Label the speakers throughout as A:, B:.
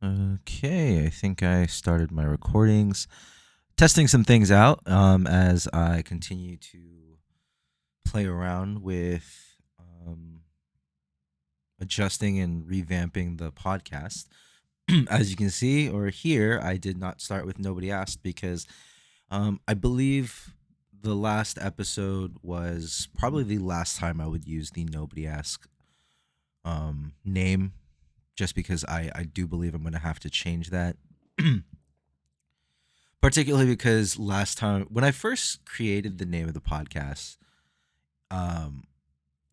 A: Okay, I think I started my recordings, testing some things out as I continue to play around with um, adjusting and revamping the podcast. As you can see or hear, I did not start with Nobody Asked because I believe the last episode was probably the last time I would use the Nobody Asked name, just because I do believe I'm going to have to change that. Particularly because last time when I first created the name of the podcast, um,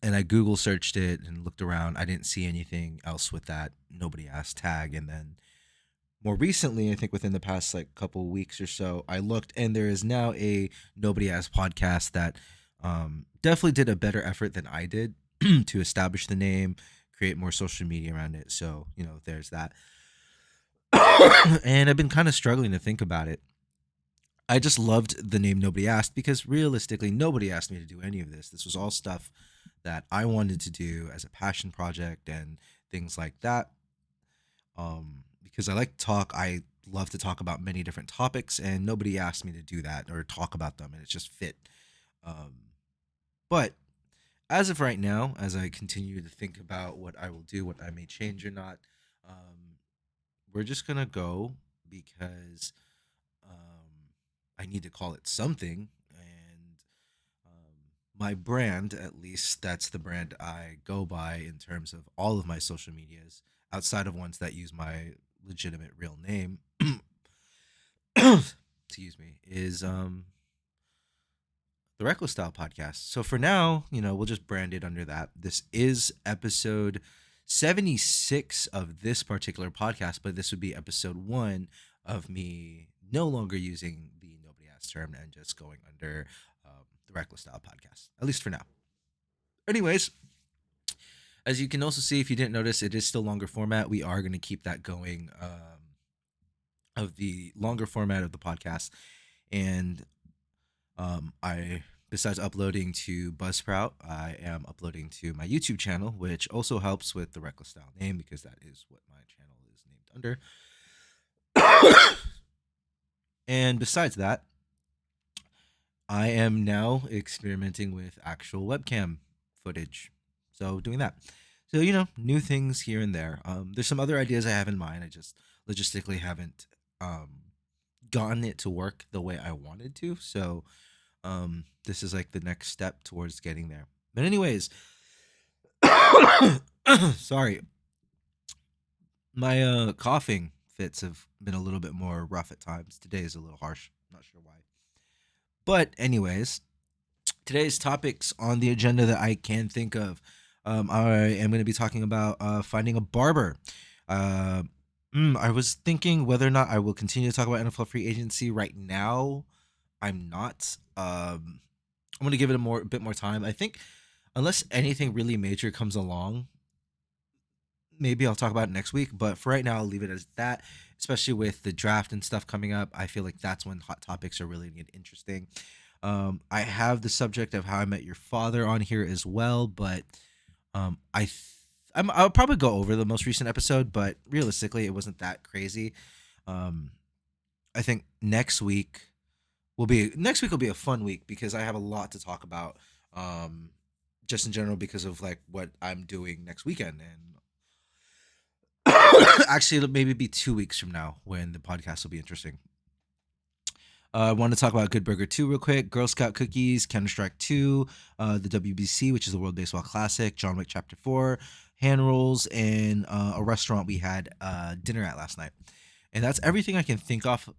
A: and I Google searched it and looked around, I didn't see anything else with that Nobody Asked tag. And then more recently, I think within the past like couple weeks or so, I looked and there is now a Nobody Asked podcast that definitely did a better effort than I did to establish the name, create more social media around it. So there's that. And I've been kind of struggling to think about it. I just loved the name Nobody Asked because realistically, nobody asked me to do any of this. This was all stuff that I wanted to do as a passion project and things like that. Because I like to talk, I love to talk about many different topics, and nobody asked me to do that or talk about them, and it just fit. Um, but as of right now, as I continue to think about what I will do, what I may change or not, um, we're just gonna go because I need to call it something. And my brand, at least, that's the brand I go by in terms of all of my social medias, outside of ones that use my legitimate real name. Excuse me, is the Reklistyle podcast. So for now, we'll just brand it under that. This is episode 76 of this particular podcast, but this would be episode 1 of me no longer using the Nobody Asked term and just going under the Reklistyle podcast, at least for now. Anyways, as you can also see, if you didn't notice, it is still longer format. We are going to keep that going, of the longer format of the podcast. And I, besides uploading to Buzzsprout, I am uploading to my YouTube channel, which also helps with the Reklistyle name because that is what my channel is named under. And besides that, I am now experimenting with actual webcam footage. So doing that. So, new things here and there. There's some other ideas I have in mind. I just logistically haven't gotten it to work the way I wanted to. So this is like the next step towards getting there. But anyways, sorry. My coughing fits have been a little bit more rough at times. Today is a little harsh. Not sure why. But anyways, today's topics on the agenda that I can think of. I am going to be talking about finding a barber. Uh, I was thinking whether or not I will continue to talk about NFL free agency right now. I'm not. I'm going to give it a bit more time. I think unless anything really major comes along, maybe I'll talk about it next week. But for right now, I'll leave it as that. Especially with the draft and stuff coming up, I feel like that's when hot topics are really get interesting. I have the subject of How I Met Your Father on here as well, but I'll probably go over the most recent episode, but realistically, it wasn't that crazy. Um, I think next week will be a fun week because I have a lot to talk about, just in general because of like what I'm doing next weekend. And actually, it'll maybe be 2 weeks from now when the podcast will be interesting. I want to talk about Good Burger 2 real quick, Girl Scout cookies, Counter Strike 2, the WBC, which is the World Baseball Classic, John Wick Chapter 4, hand rolls, and a restaurant we had dinner at last night. And that's everything I can think of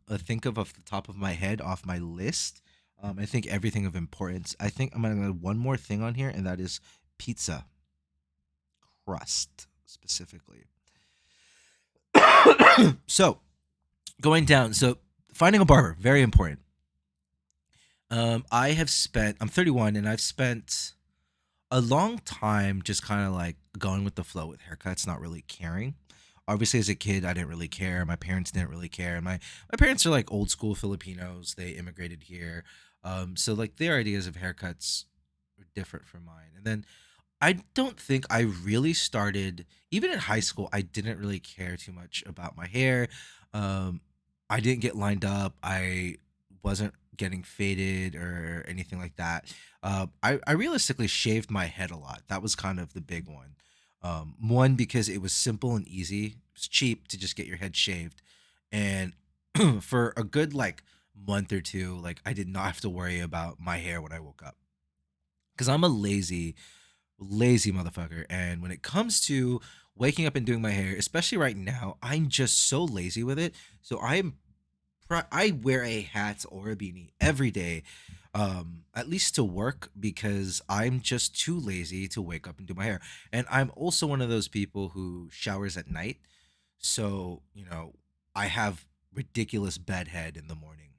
A: off the top of my head off my list. I think everything of importance. I think I'm gonna add one more thing on here, and that is pizza crust specifically. So going down. So finding a barber, very important. I'm 31 and I've spent a long time just kind of like going with the flow with haircuts, not really caring. Obviously, as a kid, I didn't really care. My parents didn't really care. My parents are like old school Filipinos. They immigrated here, so like their ideas of haircuts were different from mine. And then I don't think I really started even in high school. I didn't really care too much about my hair. Um, I didn't get lined up. I wasn't getting faded or anything like that. I realistically shaved my head a lot. That was kind of the big one. One because it was simple and easy. It was cheap to just get your head shaved, and for a good like month or two, like I did not have to worry about my hair when I woke up because I'm a lazy motherfucker. And when it comes to waking up and doing my hair, especially right now, I'm just so lazy with it. So I wear a hat or a beanie every day, at least to work because I'm just too lazy to wake up and do my hair. And I'm also one of those people who showers at night. So, I have ridiculous bedhead in the morning.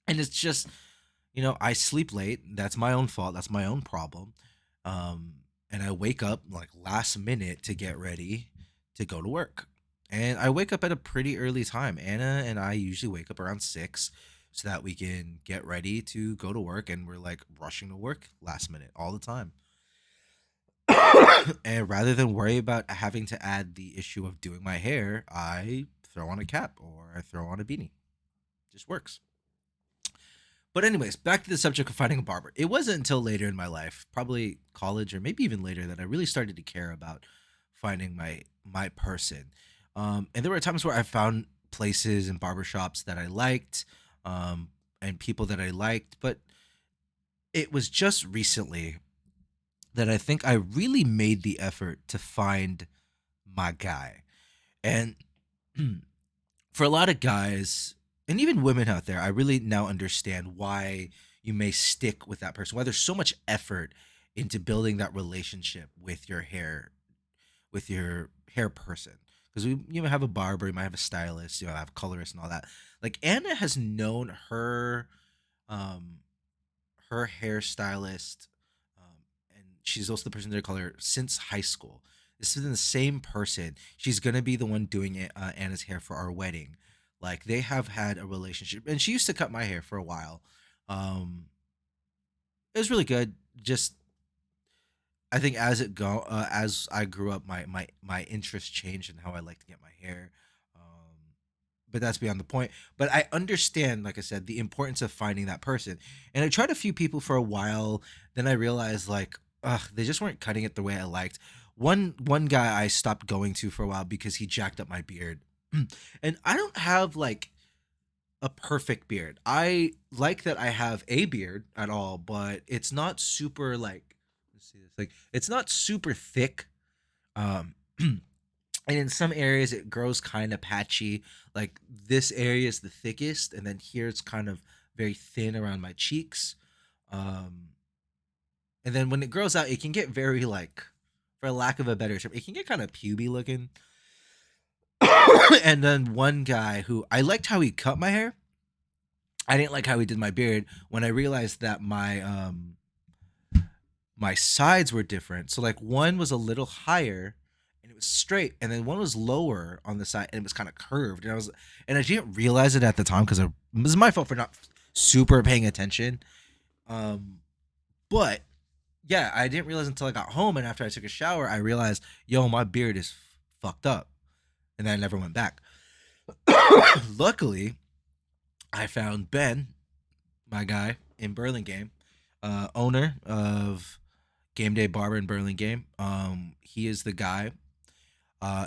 A: And it's just, I sleep late. That's my own fault. That's my own problem. Um, and I wake up like last minute to get ready to go to work. And I wake up at a pretty early time. Anna and I usually wake up around 6 so that we can get ready to go to work. And we're like rushing to work last minute all the time. And rather than worry about having to add the issue of doing my hair, I throw on a cap or I throw on a beanie. Just works. But anyways, back to the subject of finding a barber. It wasn't until later in my life, probably college or maybe even later, that I really started to care about finding my person. And there were times where I found places and barbershops that I liked, and people that I liked, but it was just recently that I think I really made the effort to find my guy. And for a lot of guys and even women out there, I really now understand why you may stick with that person. Why there's so much effort into building that relationship with your hair person. Because you might have a barber, you might have a stylist, you might have a colorist and all that. Like Anna has known um her hairstylist, and she's also the person that I call her since high school. This is the same person. She's gonna be the one doing it, Anna's hair for our wedding. Like they have had a relationship, and she used to cut my hair for a while. Um, it was really good. Just I think as I grew up, my interest changed in how I like to get my hair. But that's beyond the point. But I understand, like I said, the importance of finding that person. And I tried a few people for a while. Then I realized, like, ugh, they just weren't cutting it the way I liked. One guy I stopped going to for a while because he jacked up my beard, and I don't have like a perfect beard. I like that I have a beard at all, but it's not super like let's see this like it's not super thick. Um, and in some areas it grows kind of patchy. Like this area is the thickest, and then here it's kind of very thin around my cheeks. Um, and then when it grows out, it can get very like, for lack of a better term, it can get kind of puby looking. And then one guy who I liked how he cut my hair. I didn't like how he did my beard. When I realized that my sides were different. So like one was a little higher and it was straight, and then one was lower on the side and it was kind of curved. And I didn't realize it at the time because it was my fault for not super paying attention. Um, but yeah, I didn't realize until I got home, and after I took a shower, I realized, yo, my beard is fucked up, and then I never went back. Luckily, I found Ben, my guy in Burlingame, owner of Game Day Barber in Burlingame. He is the guy.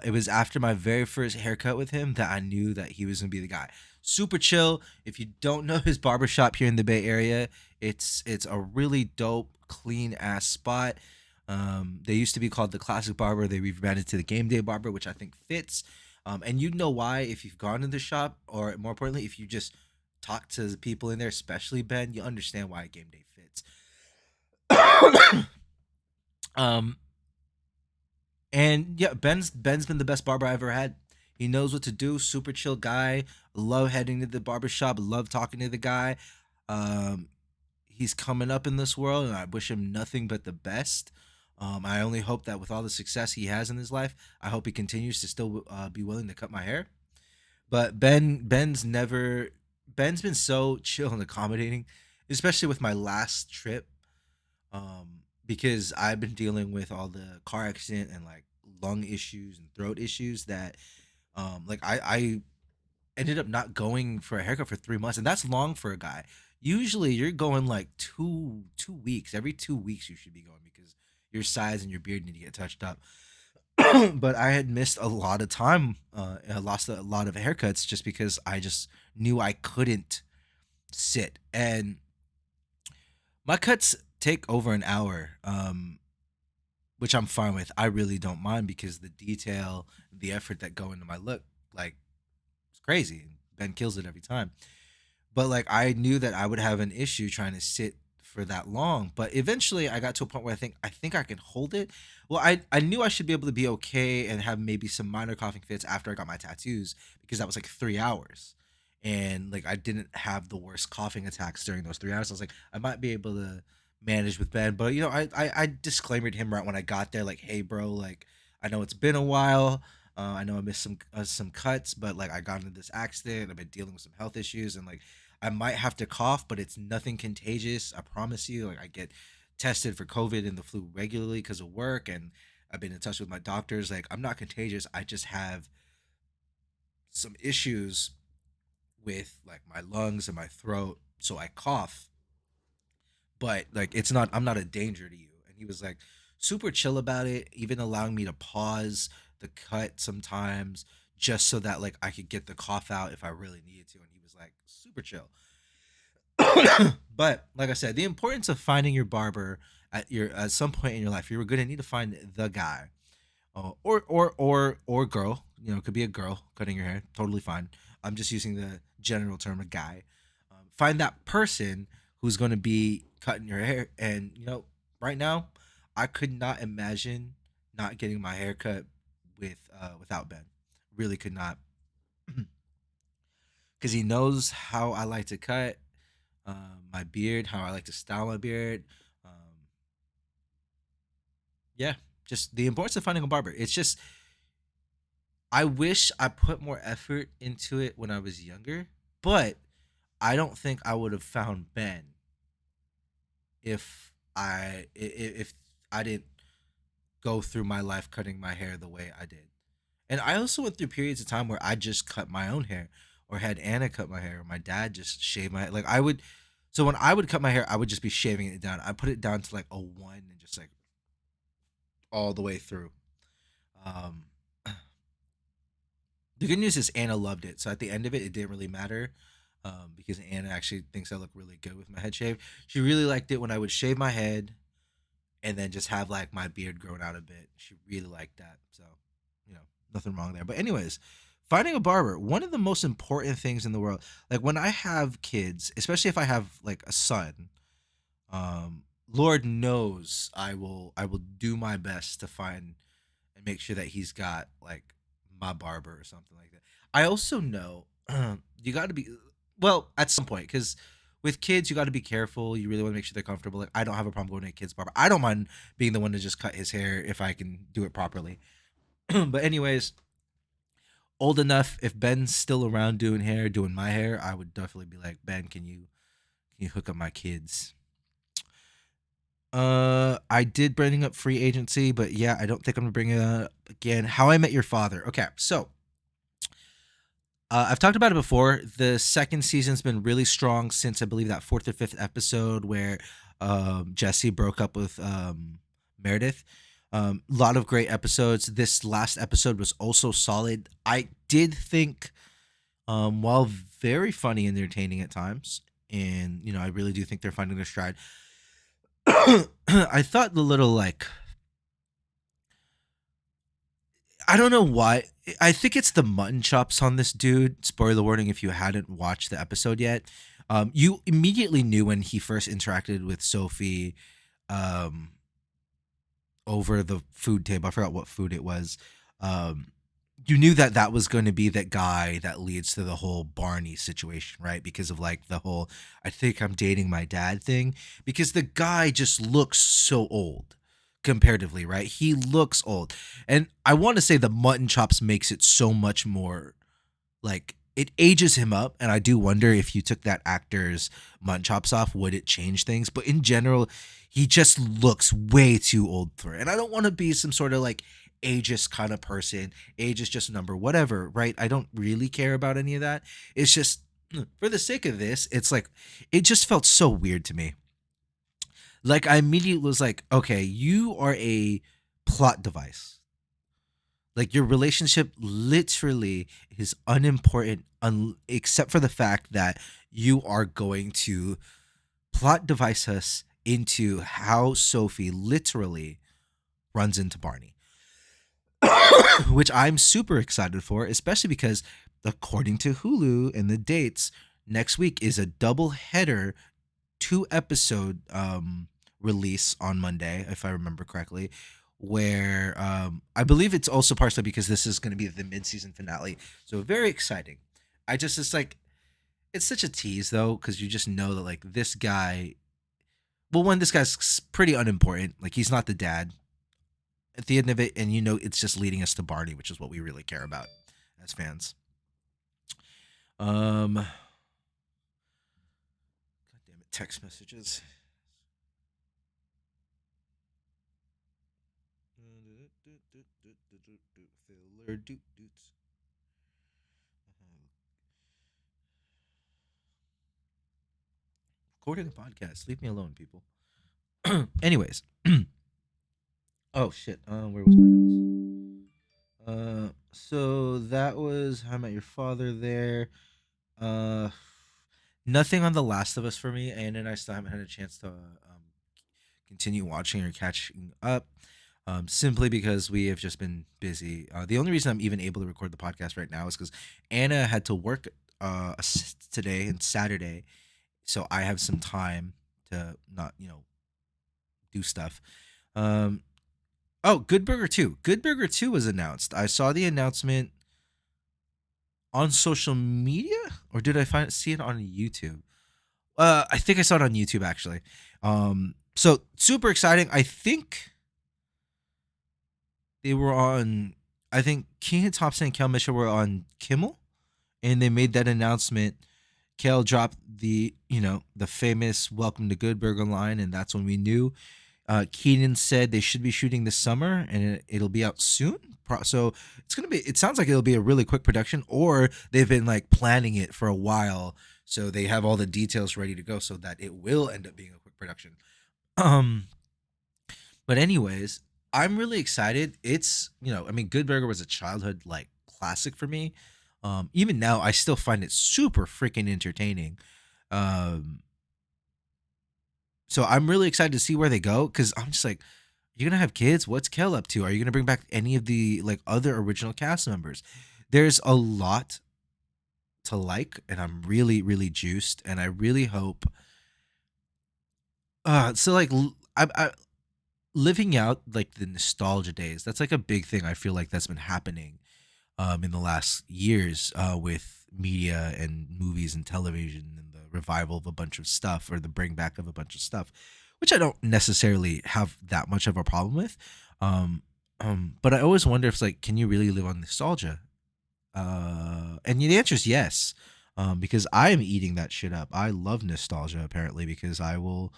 A: It was after my very first haircut with him that I knew that he was gonna be the guy. Super chill. If you don't know his barbershop here in the Bay Area, it's a really dope, clean ass spot. They used to be called the Classic Barber. They rebranded to the Game Day Barber, which I think fits. And you'd know why if you've gone to the shop, or more importantly, if you just talk to the people in there, especially Ben, you understand why Game Day fits. um, and yeah, Ben's been the best barber I ever had. He knows what to do. Super chill guy. Love heading to the barber shop. Love talking to the guy. Um, he's coming up in this world, and I wish him nothing but the best. I only hope that with all the success he has in his life, I hope he continues to still be willing to cut my hair. But Ben's been so chill and accommodating, especially with my last trip. because I've been dealing with all the car accident and like lung issues and throat issues that like I ended up not going for a haircut for 3 months, and that's long for a guy. Usually you're going like two weeks. Every 2 weeks you should be going because your size and your beard need to get touched up. But I had missed a lot of time. I lost a lot of haircuts just because I just knew I couldn't sit. And my cuts take over an hour, which I'm fine with. I really don't mind because the detail, the effort that go into my look, like, it's crazy. Ben kills it every time. But like I knew that I would have an issue trying to sit for that long. But eventually I got to a point where I think I can hold it. Well, I knew I should be able to be okay and have maybe some minor coughing fits after I got my tattoos because that was like 3 hours. And like I didn't have the worst coughing attacks during those 3 hours. I was like, I might be able to manage with Ben. But I disclaimered him right when I got there, like, hey bro, like I know it's been a while. I know I missed some cuts, but like I got into this accident. I've been dealing with some health issues, and like I might have to cough, but it's nothing contagious. I promise you. Like I get tested for COVID and the flu regularly because of work, and I've been in touch with my doctors. Like I'm not contagious. I just have some issues with like my lungs and my throat, so I cough. But like it's not. I'm not a danger to you. And he was like super chill about it, even allowing me to pause the cut sometimes just so that like I could get the cough out if I really needed to. And he was like super chill. But like I said, the importance of finding your barber at some point in your life, you're gonna need to find the guy, or girl. It could be a girl cutting your hair, totally fine. I'm just using the general term a guy. Find that person who's going to be cutting your hair, and right now, I could not imagine not getting my hair cut without Ben. Really could not, because he knows how I like to cut my beard, how I like to style my beard. Um, yeah, just the importance of finding a barber. It's just I wish I put more effort into it when I was younger, but I don't think I would have found Ben if I didn't go through my life cutting my hair the way I did. And I also went through periods of time where I just cut my own hair or had Anna cut my hair or my dad just shaved my hair. Like I would so when I would cut my hair, I would just be shaving it down. I put it down to like a 1 and just like all the way through. Um the good news is Anna loved it. So at the end of it, it didn't really matter. Because Anna actually thinks I look really good with my head shave. She really liked it when I would shave my head and then just have like my beard grown out a bit. She really liked that. So, you know, nothing wrong there. But anyways, finding a barber, one of the most important things in the world. Like when I have kids, especially if I have like a son, Lord knows I will do my best to find and make sure that he's got like my barber or something like that. I also know you got to be well at some point because with kids you got to be careful. You really want to make sure they're comfortable. Like I don't have a problem going to a kid's barber. I don't mind being the one to just cut his hair if I can do it properly. But anyways, old enough. If Ben's still around doing hair, doing my hair, I would definitely be like, Ben, can you hook up my kids? I did bring up free agency, but yeah, I don't think I'm gonna bring it up again. How I Met Your Father. Okay, so I've talked about it before. The second season's been really strong since I believe that fourth or fifth episode where Jesse broke up with Meredith. A lot of great episodes. This last episode was also solid. I did think, while very funny and entertaining at times, and I really do think they're finding their stride. I thought the little like I don't know why. I think it's the mutton chops on this dude. Spoiler warning if you hadn't watched the episode yet. You immediately knew when he first interacted with Sophie um, over the food table. I forgot what food it was. Um, you knew that that was going to be that guy that leads to the whole Barney situation, right? Because of like the whole I think I'm dating my dad thing. Because the guy just looks so old comparatively, right? He looks old. And I want to say the mutton chops makes it so much more like it ages him up, and I do wonder if you took that actor's mutton chops off, would it change things? But in general, he just looks way too old for it. And I don't want to be some sort of like ageist kind of person. Age is just a number, whatever, right? I don't really care about any of that. It's just for the sake of this, it's like it just felt so weird to me. Like I immediately was like, okay, you are a plot device. Like your relationship literally is unimportant except for the fact that you are going to plot device us into how Sophie literally runs into Barney, which I'm super excited for, especially because according to Hulu and the dates, next week is a double header 2 episode release on Monday, if I remember correctly, where I believe it's also partially because this is going to be the mid-season finale. So very exciting. It's like it's such a tease though, because you just know that like this guy. Well, one, this guy's pretty unimportant. Like he's not the dad at the end of it, and you know it's just leading us to Barney, which is what we really care about as fans. God damn it, text messages. Filler doots. Recording a podcast. Leave me alone, people. Anyways. Oh shit. Where was my notes? So that was How I Met Your Father there. Uh, Nothing on The Last of Us for me, and I still haven't had a chance to continue watching or catching up. Simply because we have just been busy. The only reason I'm even able to record the podcast right now is because Anna had to work today and Saturday, so I have some time to not do stuff. Um, oh, Good Burger 2. Good Burger 2 was announced. I saw the announcement on social media, or did I see it on YouTube? I think I saw it on YouTube actually. So super exciting. I think they were on. I think Kenan Thompson and Kel Mitchell were on Kimmel, and they made that announcement. Kel dropped the famous "Welcome to Good Burger" line, and that's when we knew. Keenan said they should be shooting this summer, and it'll be out soon. So it's gonna be. It sounds like it'll be a really quick production, or they've been like planning it for a while, so they have all the details ready to go, so that it will end up being a quick production. Um, but anyways, I'm really excited. It's I mean, Good Burger was a childhood like classic for me. Even now, I still find it super freaking entertaining. Um, so I'm really excited to see where they go because I'm just like, you're gonna have kids. What's Kel up to? Are you gonna bring back any of the like other original cast members? There's a lot to like, and I'm really really juiced, and I really hope. So like I living out like the nostalgia days. That's like a big thing. I feel like that's been happening in the last years with media and movies and television and the revival of a bunch of stuff or the bring back of a bunch of stuff, which I don't necessarily have that much of a problem with. But I always wonder if it's like, can you really live on nostalgia? And the answer is yes, because I am eating that shit up. I love nostalgia apparently because I will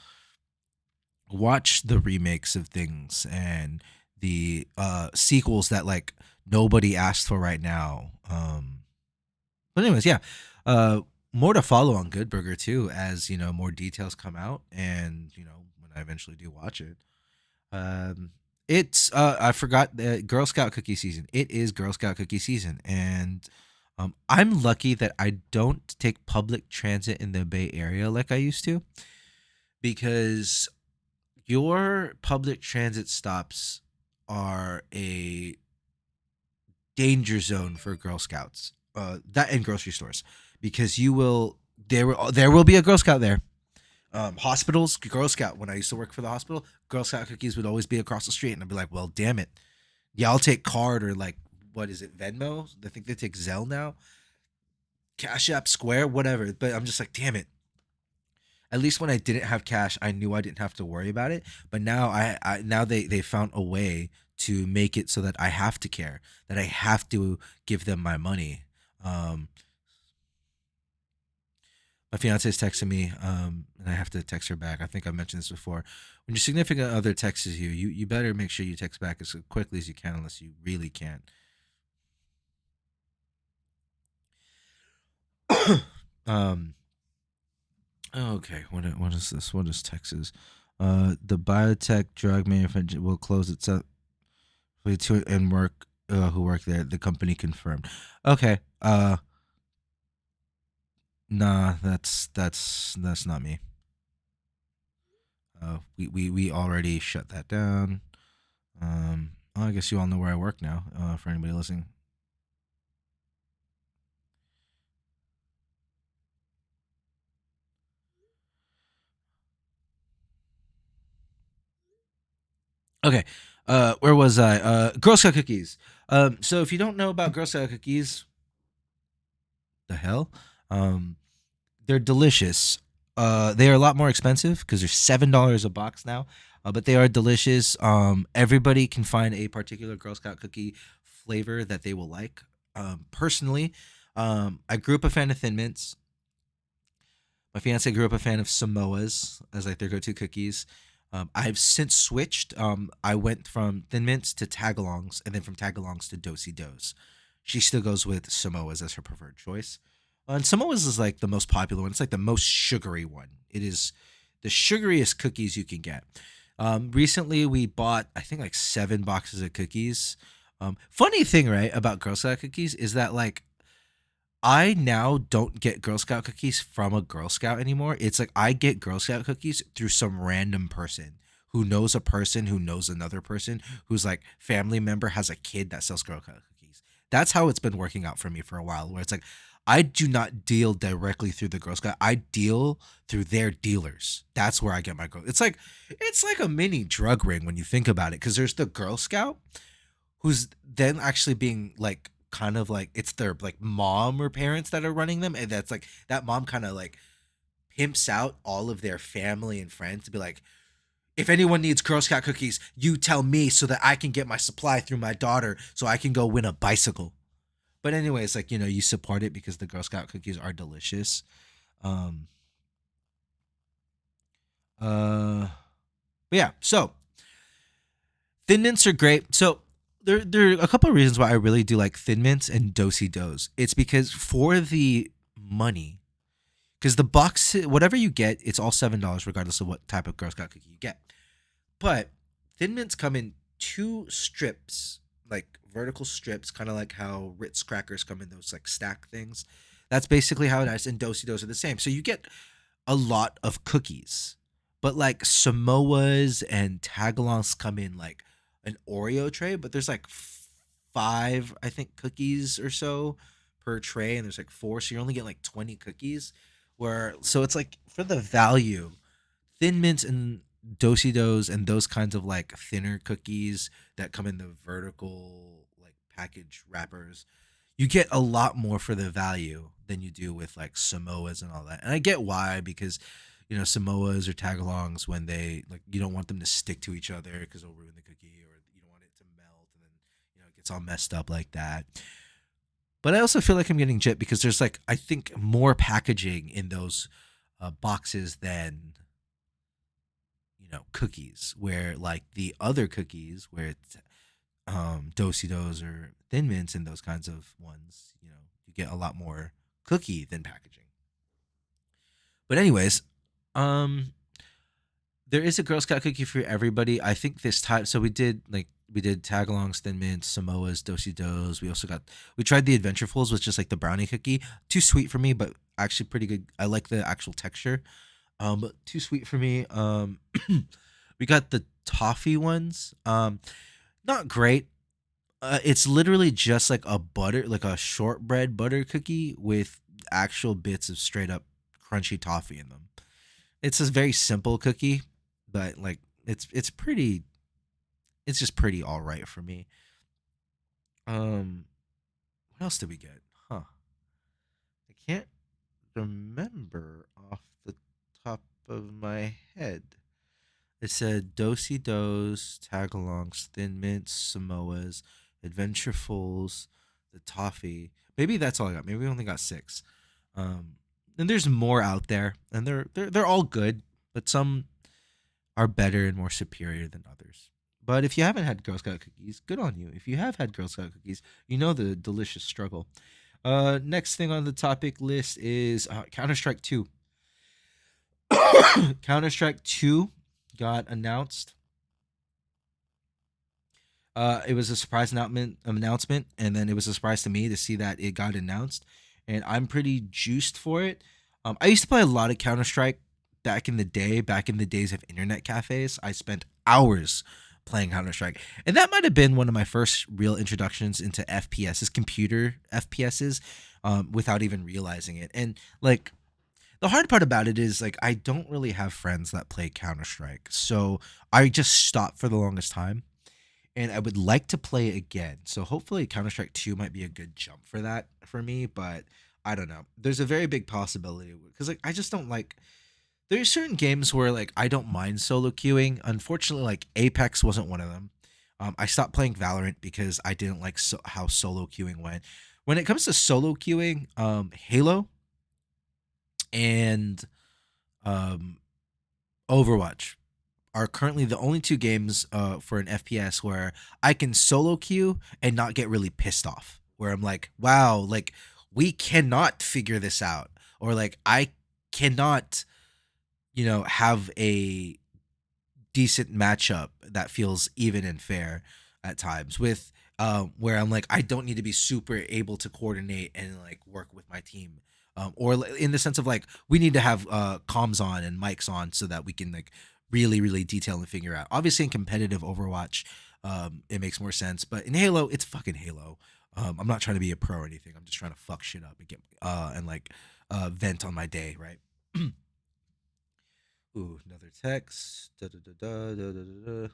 A: watch the remakes of things and the sequels that like nobody asked for right now. But anyways, yeah. Uh, More to follow on Good Burger too, as more details come out, and when I eventually do watch it. Um, it's I forgot the Girl Scout cookie season. It is Girl Scout cookie season, and I'm lucky that I don't take public transit in the Bay Area like I used to, because your public transit stops are a danger zone for Girl Scouts. That and grocery stores, because there will be a Girl Scout there. Hospitals, Girl Scout. When I used to work for the hospital, Girl Scout cookies would always be across the street, and I'd be like, "Well, damn it, yeah, I'll take card or like what is it, Venmo? I think they take Zelle now, Cash App, Square, whatever." But I'm just like, damn it. At least when I didn't have cash, I knew I didn't have to worry about it. But now now they found a way to make it so that I have to care, that I have to give them my money. Um, My fiance's texting me, and I have to text her back. I think I've mentioned this before. When your significant other texts you, you better make sure you text back as quickly as you can, unless you really can't. um. Okay. What is this? What is Texas? The biotech drug manufacturer will close its up to and work. Who work there? The company confirmed. Okay. Nah. That's not me. We already shut that down. I guess you all know where I work now. For anybody listening. Okay. Where was I? Girl Scout cookies. So if you don't know about Girl Scout cookies, the hell? Um, they're delicious. They are a lot more expensive because they're $7 a box now. But they are delicious. Everybody can find a particular Girl Scout cookie flavor that they will like. Personally, I grew up a fan of Thin Mints. My fiance grew up a fan of Samoas as like their go-to cookies. I've since switched. I went from Thin Mints to Tagalongs, and then from Tagalongs to Dosey Dos. She still goes with Samoas as her preferred choice. And Samoas is like the most popular one. It's like the most sugary one. It is the sugariest cookies you can get. Recently, we bought I think like 7 boxes of cookies. Funny thing, right, about Girl Scout cookies is that like I now don't get Girl Scout cookies from a Girl Scout anymore. It's like I get Girl Scout cookies through some random person who knows another person who's like family member has a kid that sells Girl Scout cookies. That's how it's been working out for me for a while, where it's like I do not deal directly through the Girl Scout. I deal through their dealers. That's where I get my girl. It's like a mini drug ring when you think about it, because there's the Girl Scout who's then actually being like kind of like it's their like mom or parents that are running them, and that's like that mom kind of like pimps out all of their family and friends to be like, if anyone needs Girl Scout cookies, you tell me so that I can get my supply through my daughter so I can go win a bicycle. But anyways, like you support it because the Girl Scout cookies are delicious. um uh but yeah, so Thin Mints are great. So there are a couple of reasons why I really do like Thin Mints and Dosey Does. It's because for the money, because the box, whatever you get, it's all $7 regardless of what type of Girl Scout cookie you get. But Thin Mints come in two strips, like vertical strips, kind of like how Ritz crackers come in those like stack things. That's basically how it is, and Dosey Does are the same. So you get a lot of cookies. But like Samoas and Tagalongs come in like an Oreo tray, but there's like five, I think, cookies or so per tray, and there's like four, so you're only getting like 20 cookies. Where so it's like for the value, Thin Mints and Dosey Dos and those kinds of like thinner cookies that come in the vertical like package wrappers, you get a lot more for the value than you do with like Samoas and all that. And I get why, because Samoas or tagalongs, when they like, you don't want them to stick to each other because they'll ruin the cookie, or you don't want it to melt and then it gets all messed up like that. But I also feel like I'm getting gypped because there's like I think more packaging in those boxes than cookies, where like the other cookies where it's Dosey Dos or Thin Mints and those kinds of ones, you get a lot more cookie than packaging. But anyways, um, there is a Girl Scout cookie for everybody. I think this time, so we did tagalongs, Thin Mints, Samoas, Dosey Dos. We tried the Adventurefuls, which is like the brownie cookie. Too sweet for me, but actually pretty good. I like the actual texture. But too sweet for me. We got the toffee ones. Not great. It's literally just like like a shortbread butter cookie with actual bits of straight up crunchy toffee in them. It's a very simple cookie, but like it's pretty. It's just pretty all right for me. Um, what else did we get? Huh? I can't remember off the top of my head. It said Dosey Does, Tagalongs, Thin Mints, Samoas, Adventurefuls, the toffee. Maybe that's all I got. Maybe we only got 6. Um, And there's more out there, and they're all good, but some are better and more superior than others. But if you haven't had Girl Scout cookies, good on you. If you have had Girl Scout cookies, you know the delicious struggle. Next thing on the topic list is Counter Strike 2. Counter Strike 2 got announced. It was a surprise announcement, and then it was a surprise to me to see that it got announced, and I'm pretty juiced for it. I used to play a lot of Counter Strike back in the day, back in the days of internet cafes. I spent hours playing Counter Strike, and that might have been one of my first real introductions into FPSs, computer FPSs, without even realizing it. And like the hard part about it is like I don't really have friends that play Counter Strike, so I just stopped for the longest time, and I would like to play it again. So hopefully Counter Strike 2 might be a good jump for that for me, but I don't know. There's a very big possibility because like I just don't like there's certain games where like I don't mind solo queuing. Unfortunately, like Apex wasn't one of them. I stopped playing Valorant because I didn't like how solo queuing went. When it comes to solo queuing, Halo and um, Overwatch are currently the only two games for an FPS where I can solo queue and not get really pissed off. Where I'm like, wow, like we cannot figure this out, or like I cannot, have a decent matchup that feels even and fair at times with where I'm like I don't need to be super able to coordinate and like work with my team, in the sense of like we need to have comms on and mics on so that we can like really detail and figure out. Obviously in competitive Overwatch it makes more sense, but in Halo it's fucking Halo. I'm not trying to be a pro or anything. I'm just trying to fuck shit up and get and like vent on my day, right? Ooh, another text. Da, da, da, da, da, da, da, da.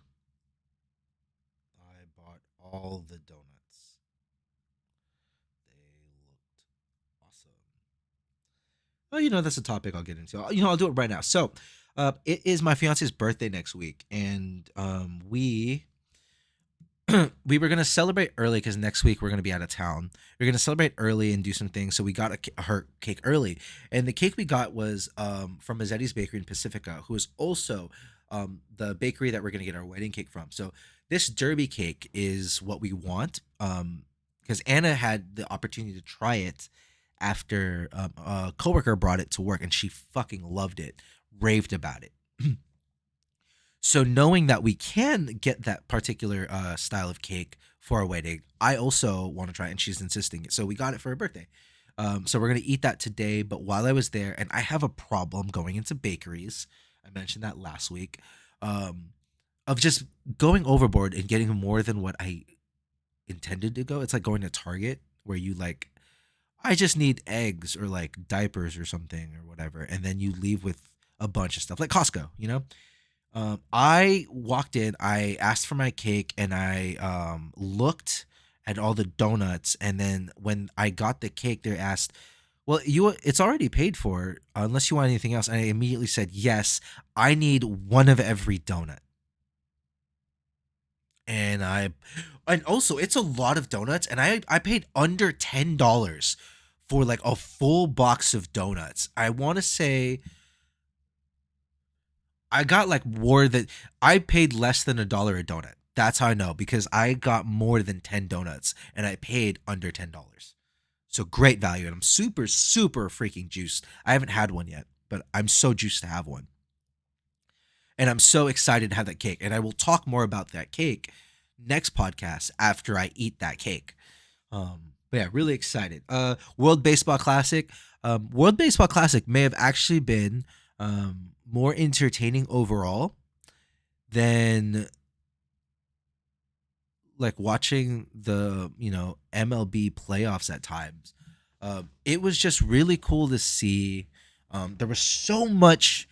A: I bought all the donuts. They looked awesome. Well, that's a topic I'll get into. I'll do it right now. So, it is my fiance's birthday next week, and we were gonna celebrate early because next week we're gonna be out of town. We're gonna celebrate early and do some things. So we got her cake early, and the cake we got was from Mazzetti's Bakery in Pacifica, who is also the bakery that we're gonna get our wedding cake from. So this derby cake is what we want, because Anna had the opportunity to try it after a coworker brought it to work, and she fucking loved it, raved about it. So knowing that we can get that particular style of cake for our wedding, I also want to try it, and she's insisting it. So we got it for her birthday. So we're gonna eat that today. But while I was there, and I have a problem going into bakeries. I mentioned that last week, of just going overboard and getting more than what I intended to go. It's like going to Target where you like, I just need eggs or like diapers or something or whatever, and then you leave with a bunch of stuff like Costco. I walked in, I asked for my cake, and I looked at all the donuts, and then when I got the cake, they asked, "Well, it's already paid for, unless you want anything else." And I immediately said, "Yes, I need one of every donut." And also it's a lot of donuts, and I paid under $10 for like a full box of donuts. I want to say I got like more than I paid less than $1 a donut. That's how I know, because I got more than 10 donuts and I paid under $10. So great value, and I'm super freaking juiced. I haven't had one yet, but I'm so juiced to have one. And I'm so excited to have that cake. And I will talk more about that cake next podcast after I eat that cake. But yeah, really excited. World Baseball Classic. World Baseball Classic may have actually been more entertaining overall than like watching the MLB playoffs at times. It was just really cool to see. There was so much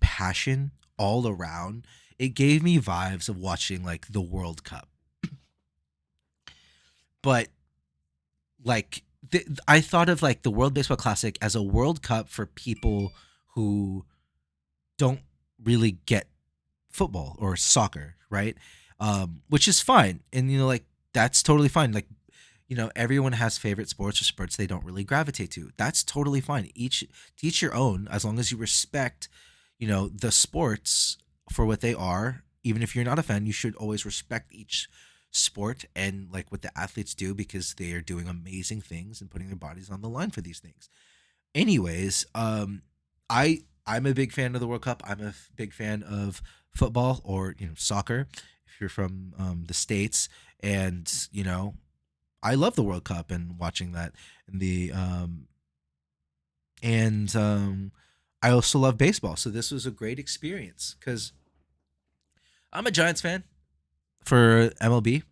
A: passion all around. It gave me vibes of watching like the World Cup, but like I thought of like the World Baseball Classic as a World Cup for people who don't really get football or soccer, right? Which is fine, and like that's totally fine. Like everyone has favorite sports or sports they don't really gravitate to. That's totally fine. Teach your own, as long as you respect, the sports for what they are. Even if you're not a fan, you should always respect each sport and like what the athletes do, because they are doing amazing things and putting their bodies on the line for these things. Anyways, I'm a big fan of the World Cup. I'm a big fan of football, or soccer if you're from the states. And I love the World Cup and watching that. And I also love baseball. So this was a great experience because I'm a Giants fan for MLB.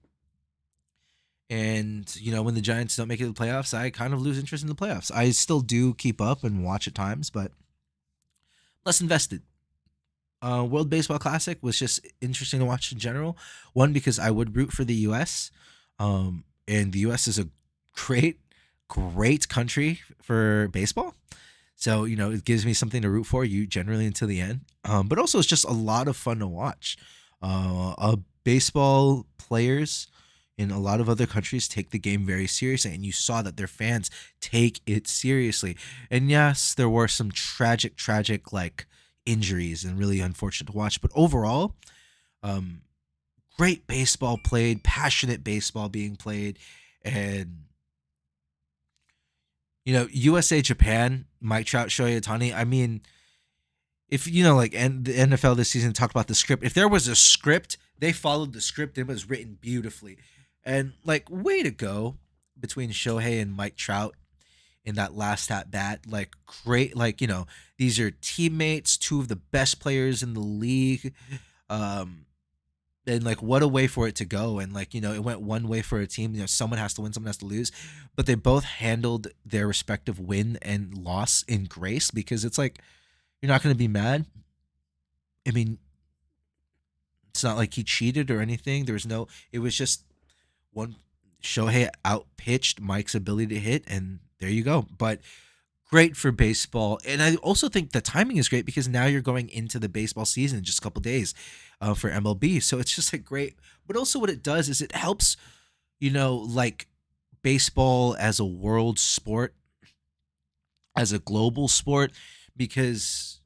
A: And when the Giants don't make it to the playoffs, I kind of lose interest in the playoffs. I still do keep up and watch at times, but less invested. World Baseball Classic was just interesting to watch in general. One, because I would root for the U.S. And the U.S. is a great, great country for baseball. So it gives me something to root for. You generally until the end. But also it's just a lot of fun to watch. Baseball players in a lot of other countries take the game very seriously, and you saw that their fans take it seriously. And yes, there were some tragic like injuries and really unfortunate to watch, but overall, um, great baseball played, passionate baseball being played, and USA Japan, Mike Trout, Shohei Ohtani. I mean, if like and the NFL this season talked about the script. If there was a script, they followed the script. It was written beautifully, and like way to go between Shohei and Mike Trout in that last at bat. Like great, like these are teammates, two of the best players in the league. Um, and like what a way for it to go. And like it went one way for a team. Someone has to win, someone has to lose, but they both handled their respective win and loss in grace, because it's like you're not going to be mad. I mean, it's not like he cheated or anything. There was no. It was just one. Shohei outpitched Mike's ability to hit, and there you go. But great for baseball, and I also think the timing is great because now you're going into the baseball season in just a couple days for MLB. So it's just like great. But also, what it does is it helps, like baseball as a world sport, as a global sport, because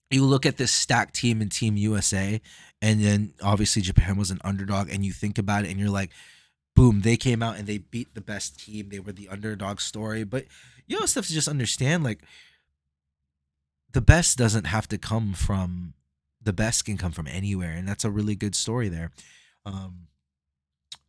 A: you look at this stacked team in Team USA, and then obviously Japan was an underdog, and you think about it, and you're like, boom, they came out and they beat the best team. They were the underdog story. But stuff to just understand, like the best doesn't have to come from the best can come from anywhere, and that's a really good story there. Um,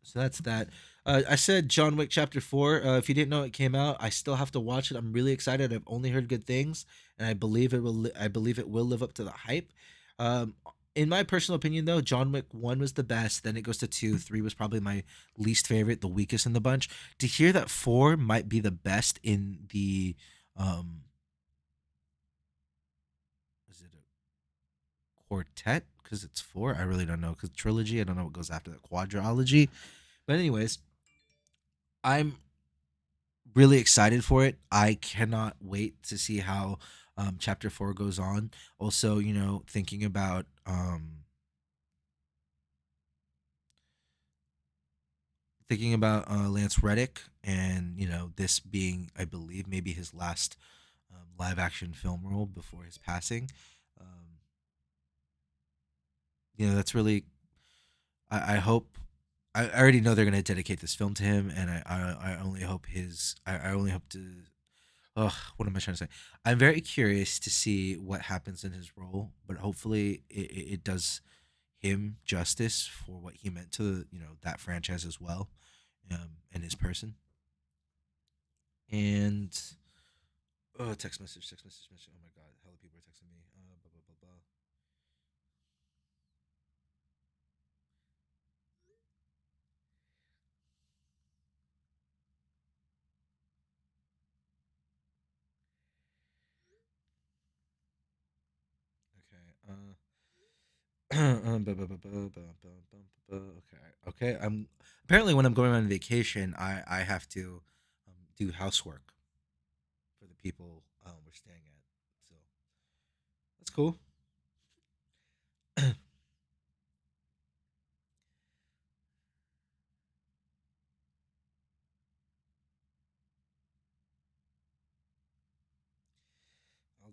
A: so that's that. I said John Wick Chapter 4. If you didn't know it came out, I still have to watch it. I'm really excited. I've only heard good things, and I believe it will. I believe it will live up to the hype. Um, in my personal opinion, though, John Wick 1 was the best. Then it goes to 2. 3 was probably my least favorite, the weakest in the bunch. To hear that 4 might be the best in the is it a quartet? Because it's 4. I really don't know. Because trilogy, I don't know what goes after that. Quadrology. But anyways, I'm really excited for it. I cannot wait to see how chapter 4 goes on. Also, thinking about Lance Reddick, and this being, I believe, maybe his last live action film role before his passing. Um, that's really. I hope. I already know they're gonna dedicate this film to him, and I only hope I only hope to. Ugh, what am I trying to say? I'm very curious to see what happens in his role, but hopefully it does him justice for what he meant to that franchise as well, and his person. And text message. Oh my god, hella people are texting me. Blah, blah, blah, blah. Okay. Okay. Okay. I'm apparently when I'm going on vacation, I have to do housework for the people we're staying at. So that's cool.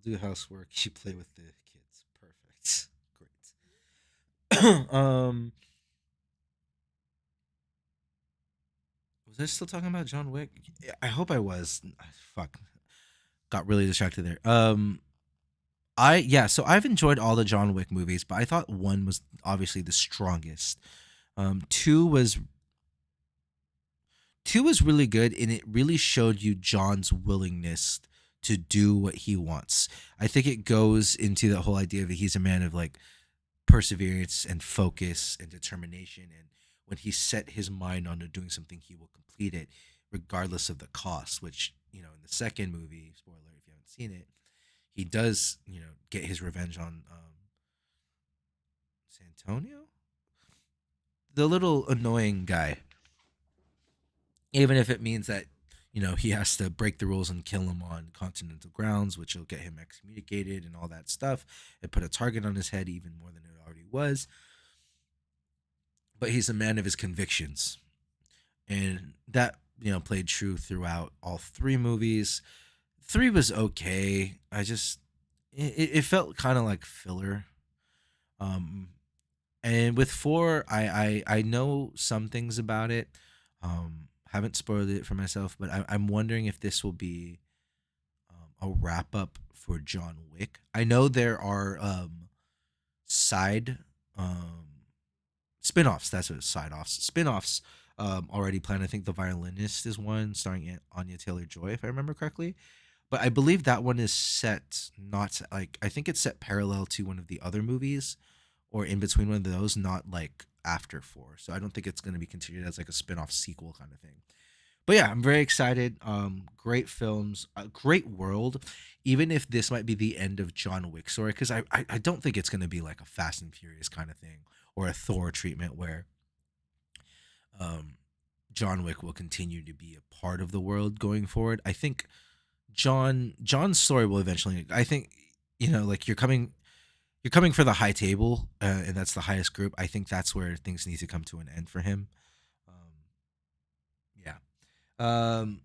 A: do housework. You play with the kids. Perfect. Great. Was I still talking about John Wick? Yeah, I hope I was. Fuck. Got really distracted there. So I've enjoyed all the John Wick movies, but I thought one was obviously the strongest. Two was really good, and it really showed you John's willingness to do what he wants. I think it goes into the whole idea of he's a man of like perseverance and focus and determination, and when he set his mind on to doing something, he will complete it regardless of the cost. Which in the second movie, spoiler if you haven't seen it, he does get his revenge on Santonio, the little annoying guy, even if it means that he has to break the rules and kill him on continental grounds, which will get him excommunicated and all that stuff. It put a target on his head even more than it already was. But he's a man of his convictions, and that played true throughout all three movies. Three was okay. It felt kind of like filler. Um, and with four, I know some things about it. Haven't spoiled it for myself, but I'm wondering if this will be a wrap up for John Wick. I know there are side spin-offs. That's what side-offs. Spin-offs already planned. I think The Violinist is one starring Anya Taylor-Joy, if I remember correctly. But I believe that one is set not like I think it's set parallel to one of the other movies or in between one of those, not like after four. So I don't think it's going to be continued as like a spin-off sequel kind of thing. But yeah, I'm very excited. Great films, great world. Even if this might be the end of John Wick story, because I don't think it's going to be like a Fast and Furious kind of thing or a Thor treatment where um, John Wick will continue to be a part of the world going forward. I think John's story will eventually. I think like you're coming for the high table, and that's the highest group. I think that's where things need to come to an end for him. Um, yeah. Um,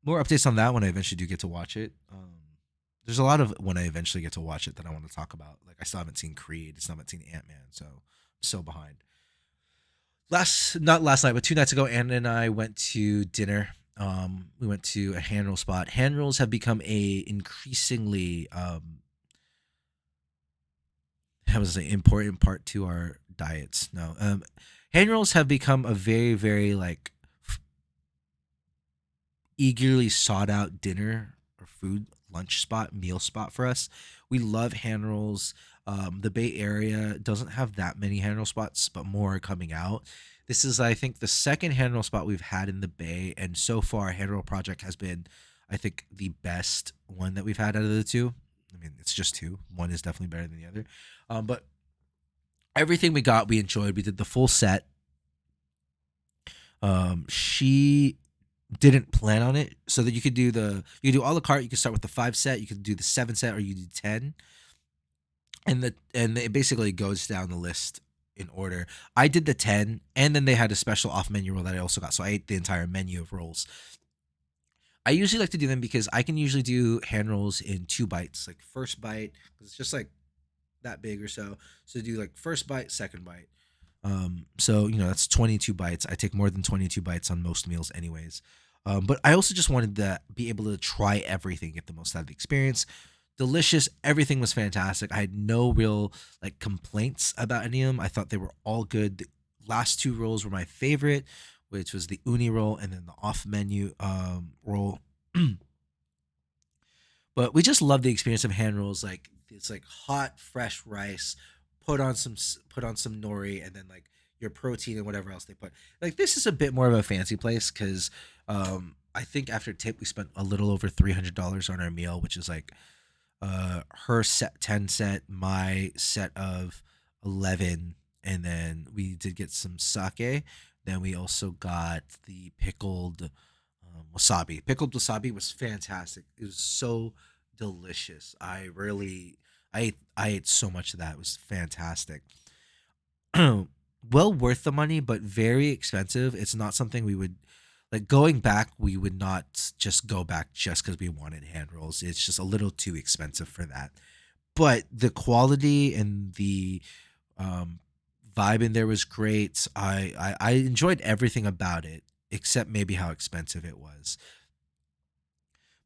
A: More updates on that when I eventually do get to watch it. There's a lot of when I eventually get to watch it that I want to talk about. Like I still haven't seen Creed, I still haven't seen Ant Man, so I'm so behind. Not last night, but 2 nights ago, Anna and I went to dinner. We went to a hand roll spot. Hand rolls have become a increasingly how was it important part to our diets. No, hand rolls have become a very very like eagerly sought out dinner or food lunch spot meal spot for us. We love hand rolls. The Bay Area doesn't have that many hand roll spots, but more are coming out. This is, I think, the second hand roll spot we've had in the Bay, and so far, hand roll project has been, I think, the best one that we've had out of the two. I mean, it's just two. One is definitely better than the other. But everything we got, we enjoyed. We did the full set. She didn't plan on it, so that you could do a la carte. You could start with the 5 set, you could do the 7 set, or you do 10, and it basically goes down the list in order. I did the 10, and then they had a special off menu roll that I also got, so I ate the entire menu of rolls. I usually like to do them because I can usually do hand rolls in 2 bites, like first bite because it's just like that big or so. So do like first bite, second bite. So that's 22 bites. I take more than 22 bites on most meals, anyways. But I also just wanted to be able to try everything, get the most out of the experience. Delicious, everything was fantastic. I had no real like complaints about any of them. I thought they were all good. The last 2 rolls were my favorite, which was the uni roll and then the off menu roll. But we just love the experience of hand rolls. Like it's like hot, fresh rice, put on some nori, and then like your protein and whatever else they put. Like this is a bit more of a fancy place because I think after tip we spent a little over $300 on our meal, which is like her set 10 set, my set of 11, and then we did get some sake. Then we also got the pickled wasabi. Pickled wasabi was fantastic. It was so delicious. I ate so much of that. It was fantastic. Well worth the money, but very expensive. It's not something we would Like going back, we would not just go back just because we wanted hand rolls. It's just a little too expensive for that. But the quality and the um, vibe in there was great. I enjoyed everything about it except maybe how expensive it was.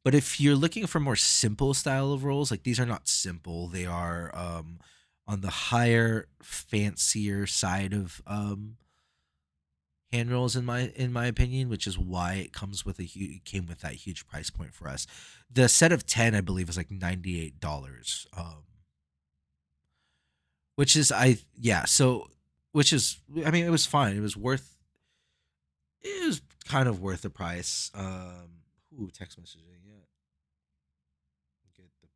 A: But if you're looking for more simple style of rolls, like these are not simple. They are on the higher, fancier side of hand rolls in my opinion, which is why it comes with it came with that huge price point for us. The set of 10, I believe, is like $98. Which is I yeah, so which is I mean it was fine. It was kind of worth the price. Ooh, text messaging, yeah. Get the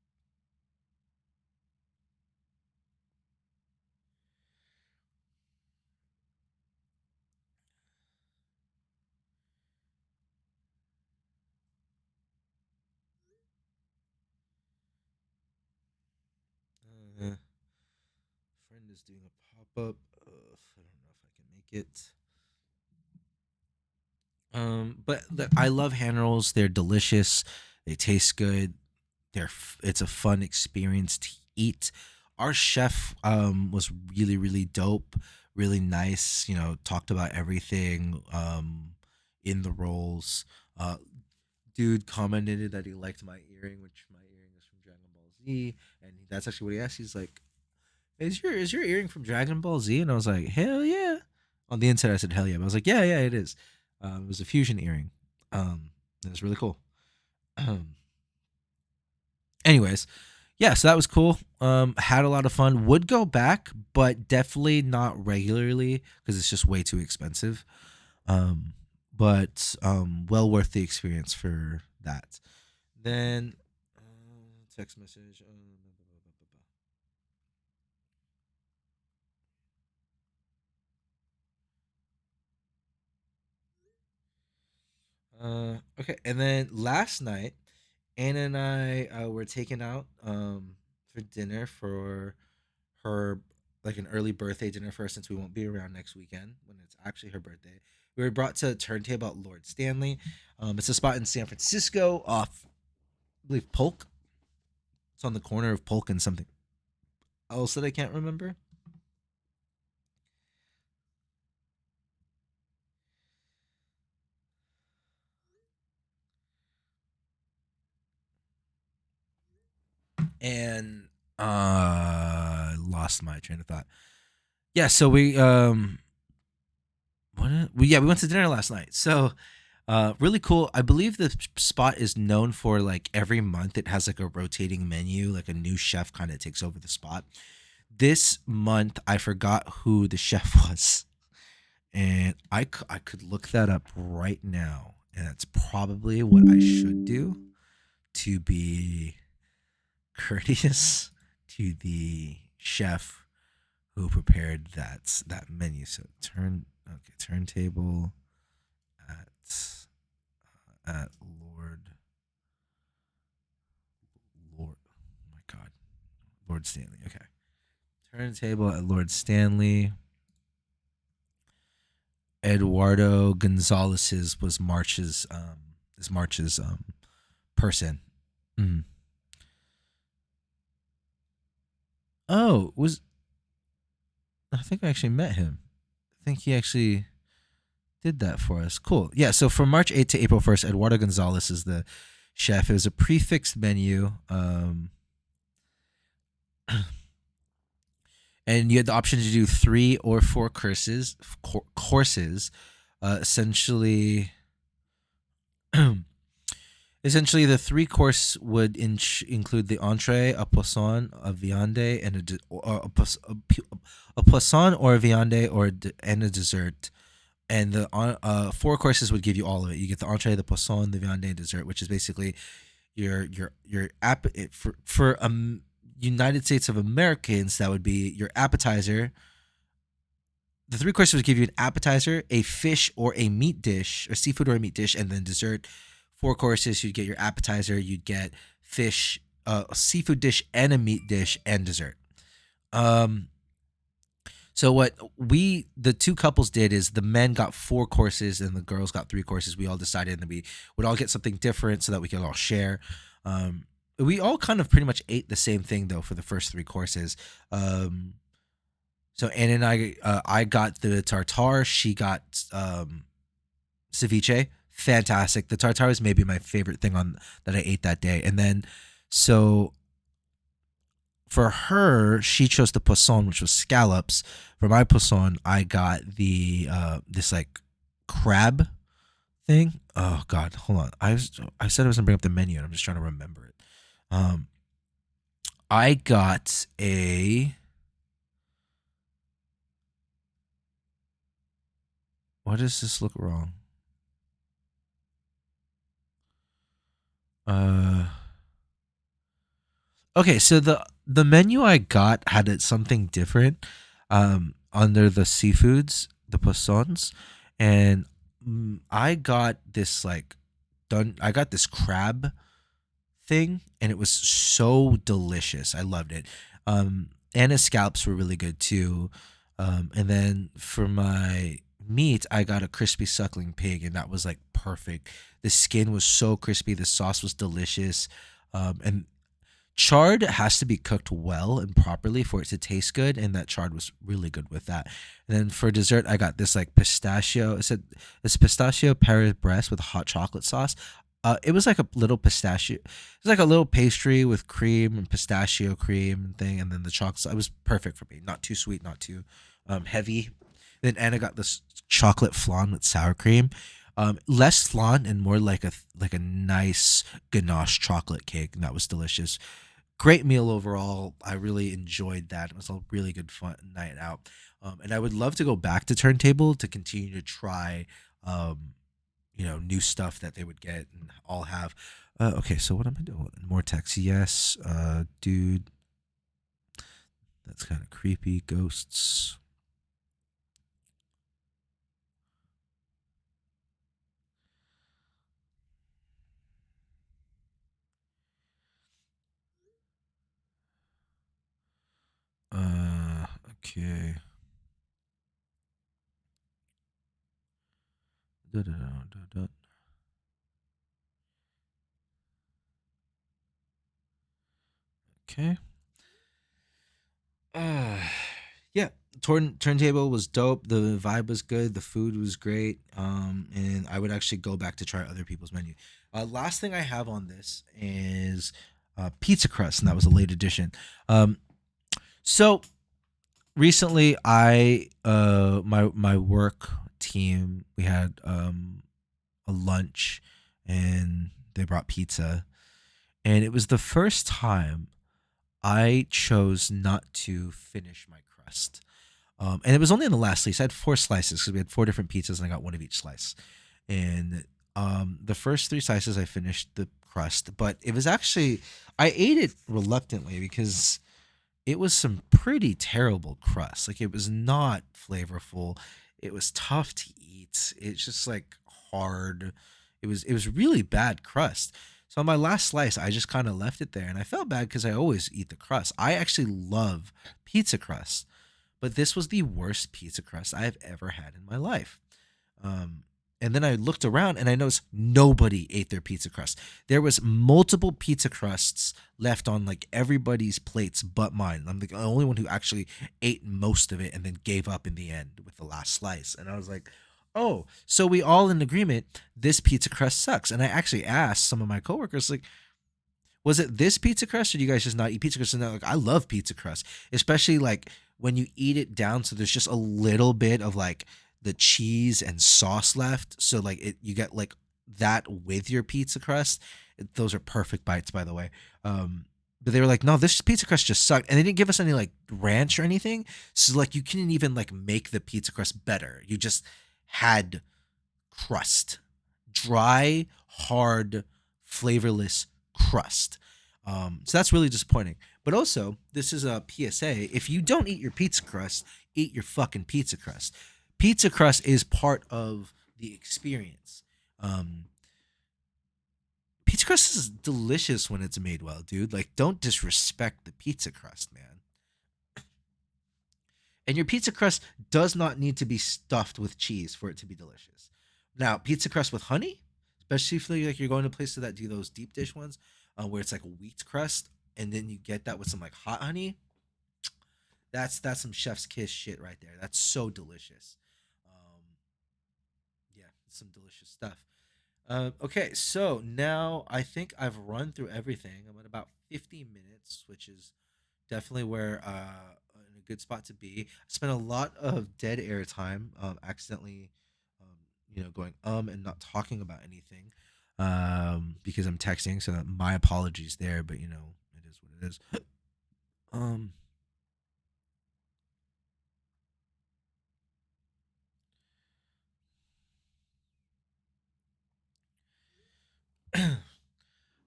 A: friend is doing a pop up. I don't know if I can make it. But I love hand rolls. They're delicious. They taste good. It's a fun experience to eat. Our chef was really really dope, really nice. Talked about everything in the rolls. Dude commented that he liked my earring, which my earring is from Dragon Ball Z, and that's actually what he asked. He's like, "Is your earring from Dragon Ball Z?" And I was like, "Hell yeah!" On the inside, I said, "Hell yeah!" But I was like, "Yeah, yeah, it is." It was a fusion earring. It was really cool. Anyways, yeah, so that was cool. Had a lot of fun. Would go back, but definitely not regularly because it's just way too expensive. Um, but well worth the experience for that. Then text message. Okay, and then last night, Anna and I were taken out for dinner for her like an early birthday dinner for her since we won't be around next weekend when it's actually her birthday. We were brought to Turntable at Lord Stanley. It's a spot in San Francisco off, I believe, Polk. It's on the corner of Polk and something else that I can't remember. And lost my train of thought. Yeah, so we went to dinner last night. So really cool. I believe the spot is known for like every month it has like a rotating menu, like a new chef kind of takes over the spot. This month I forgot who the chef was, and I could look that up right now, and that's probably what I should do to be courteous to the chef who prepared that menu. So turntable at at Lord, oh my God, Lord Stanley. Okay, turntable at Lord Stanley. Eduardo Gonzalez's was March's person. Mm. Oh, was I think I actually met him. I think he actually did that for us. Cool. Yeah. So from March 8th to April 1st, Eduardo Gonzalez is the chef. It was a prefixed menu. And you had the option to do 3 or 4 courses. Essentially, essentially the 3 course would include the entree, a poisson, a viande, and a poisson or a viande and a dessert. And the 4 courses would give you all of it. You get the entree, the poisson, the viande, and dessert, which is basically your for United States of Americans. That would be your appetizer. The 3 courses would give you an appetizer, a fish or a meat dish, or seafood or a meat dish, and then dessert. 4 courses, you'd get your appetizer, you'd get fish, a seafood dish, and a meat dish, and dessert. Um, So what the two couples did is the men got 4 courses and the girls got 3 courses. We all decided that we would all get something different so that we could all share. Um, we all kind of pretty much ate the same thing though for the first 3 courses. Um, so Anna and I got the tartare. She got ceviche. Fantastic. The tartare is maybe my favorite thing on that I ate that day. And then so for her, she chose the poisson, which was scallops. For my poisson, I got the this like crab thing. Oh God, hold on. I said I was gonna bring up the menu, and I'm just trying to remember it. Um, I got a what does this look wrong? Uh, okay, so the menu I got had something different under the seafoods, the poissons, and I got this like done. I got this crab thing, and it was so delicious. I loved it. And his scallops were really good too. And then for my meat, I got a crispy suckling pig, and that was like perfect. The skin was so crispy. The sauce was delicious. And chard has to be cooked well and properly for it to taste good, and that chard was really good with that. And then for dessert, I got this like pistachio. It said it's pistachio Paris Brest with hot chocolate sauce. It was like a little pistachio. It was like a little pastry with cream and pistachio cream and thing, and then the chocolate. It was perfect for me. Not too sweet, not too heavy. Then Anna got this chocolate flan with sour cream. Less flan and more like a nice ganache chocolate cake, and that was delicious. Great meal overall. I really enjoyed that. It was a really good fun night out. And I would love to go back to Turntable to continue to try, um, new stuff that they would get and all have. Okay, so what am I doing? More text. Yes, dude, that's kind of creepy. Ghosts. Okay. Da-da-da-da-da. Okay. Uh, yeah, turntable was dope. The vibe was good. The food was great. And I would actually go back to try other people's menu. Last thing I have on this is pizza crust, and that was a late addition. So recently, my work team, we had a lunch, and they brought pizza, and it was the first time I chose not to finish my crust. And it was only in the last slice. I had 4 slices because we had 4 different pizzas and I got one of each slice. And the first 3 slices I finished the crust, but it was actually, I ate it reluctantly because it was some pretty terrible crust. Like it was not flavorful. It was tough to eat. It's just like hard. It was really bad crust. So on my last slice, I just kind of left it there, and I felt bad because I always eat the crust. I actually love pizza crust, but this was the worst pizza crust I have ever had in my life. Um, and then I looked around and I noticed nobody ate their pizza crust. There was multiple pizza crusts left on like everybody's plates but mine. I'm the only one who actually ate most of it and then gave up in the end with the last slice. And I was like, oh, so we all in agreement this pizza crust sucks. And I actually asked some of my coworkers like, was it this pizza crust or do you guys just not eat pizza crust? And they're like, I love pizza crust, especially like when you eat it down. So there's just a little bit of like the cheese and sauce left. So like you get like that with your pizza crust. Those are perfect bites, by the way. But they were like, no, this pizza crust just sucked. And they didn't give us any like ranch or anything. So like you couldn't even like make the pizza crust better. You just had crust, dry, hard, flavorless crust. So that's really disappointing. But also, this is a PSA. If you don't eat your pizza crust, eat your fucking pizza crust. Pizza crust is part of the experience. Um, Pizza crust is delicious when it's made well, dude. Like, don't disrespect the pizza crust, man. And your pizza crust does not need to be stuffed with cheese for it to be delicious. Now, pizza crust with honey, especially if like you're going to places that do those deep dish ones, where it's like a wheat crust, and then you get that with some like hot honey. That's some chef's kiss shit right there. That's so delicious. Um, yeah, some delicious stuff. Okay, so now I think I've run through everything. I'm at about 50 minutes, which is definitely where in a good spot to be. I spent a lot of dead air time, accidentally, going and not talking about anything, because I'm texting. So my apologies there, but it is what it is. Um,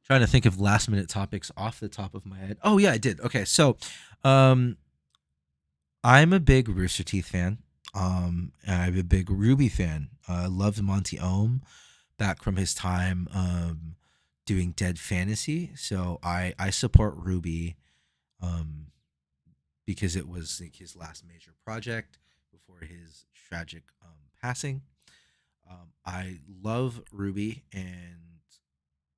A: trying to think of last minute topics off the top of my head. Oh yeah, I did. Okay, so um, I'm a big Rooster Teeth fan. And I'm a big RWBY fan. I loved Monty Ohm back from his time doing Dead Fantasy. So I support RWBY um, because it was like his last major project before his tragic passing. I love RWBY, and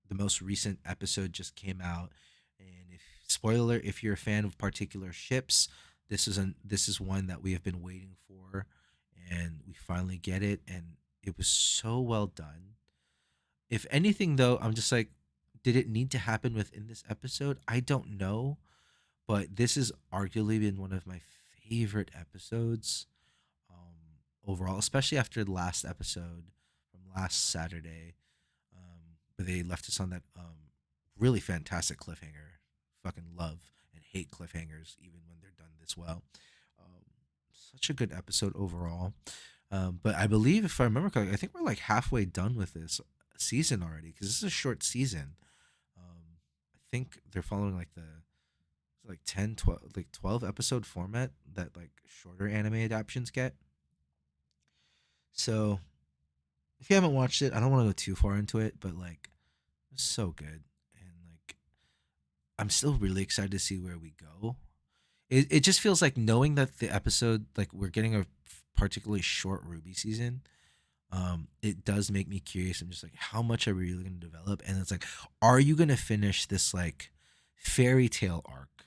A: the most recent episode just came out. And if spoiler alert, if you're a fan of particular ships, this is one that we have been waiting for, and we finally get it, and it was so well done. If anything, though, I'm just like, did it need to happen within this episode? I don't know, but this has arguably been one of my favorite episodes overall, especially after the last episode from last Saturday, where they left us on that really fantastic cliffhanger. Fucking love and hate cliffhangers, even when they're done this well. Um, Such a good episode overall. But I believe, if I remember correctly, I think we're like halfway done with this season already because this is a short season. I think they're following like the like 10, 12, like 12 episode format that like shorter anime adaptations get. So if you haven't watched it, I don't want to go too far into it, but like it's so good. And like I'm still really excited to see where we go. It just feels like knowing that the episode, like we're getting a particularly short RWBY season. It does make me curious. I'm just like, how much are we really going to develop? And it's like, are you going to finish this like fairy tale arc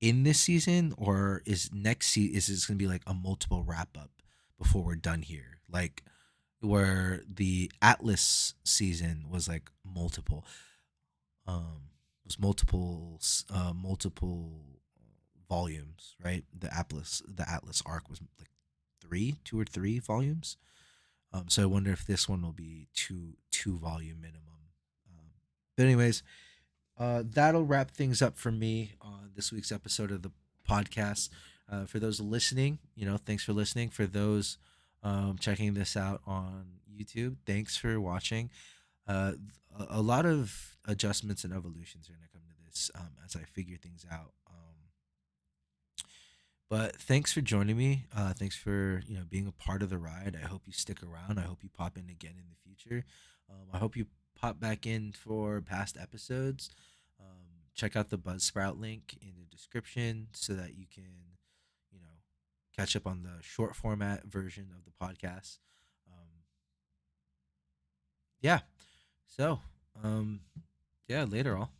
A: in this season, or is next season is this going to be like a multiple wrap up before we're done here? Like where the Atlas season was like multiple, multiple volumes, right? The Atlas arc was like two or three volumes. So I wonder if this one will be two volume minimum. But anyways, that'll wrap things up for me on this week's episode of the podcast. For those listening, thanks for listening. For those checking this out on YouTube, thanks for watching. Uh, a lot of adjustments and evolutions are going to come to this as I figure things out. But thanks for joining me. Thanks for being a part of the ride. I hope you stick around. I hope you pop in again in the future. I hope you pop back in for past episodes. Check out the Buzzsprout link in the description so that you can, you know, catch up on the short format version of the podcast. Um, yeah. So, yeah. Later, all.